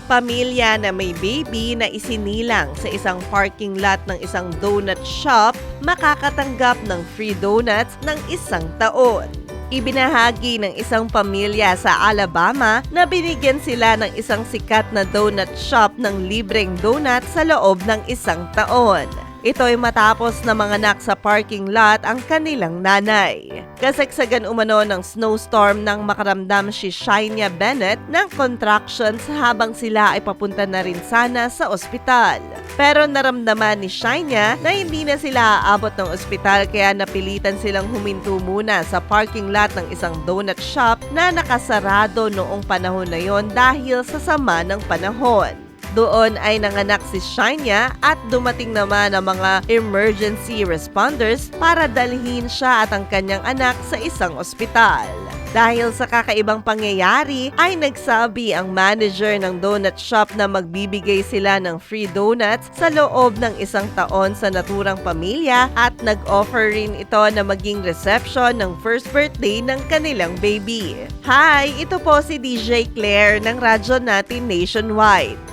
Pamilya na may baby na isinilang sa isang parking lot ng isang donut shop makakatanggap ng free donuts ng 1 taon. Ibinahagi ng isang pamilya sa Alabama na binigyan sila ng isang sikat na donut shop ng libreng donut sa loob ng 1 taon. Ito ay matapos na manganak sa parking lot ang kanilang nanay. Kasagsagan umano ng snowstorm nang makaramdam si Shania Bennett ng contractions habang sila ay papunta na rin sana sa ospital. Pero naramdaman ni Shania na hindi na sila aabot ng ospital kaya napilitan silang huminto muna sa parking lot ng isang donut shop na nakasarado noong panahon na yon dahil sa sama ng panahon. Doon ay nanganak si Shania at dumating naman ang mga emergency responders para dalhin siya at ang kanyang anak sa isang ospital. Dahil sa kakaibang pangyayari ay nagsabi ang manager ng donut shop na magbibigay sila ng free donuts sa loob ng 1 taon sa naturang pamilya at nag-offer rin ito na maging reception ng first birthday ng kanilang baby. Hi! Ito po si DJ Claire ng radyo natin nationwide.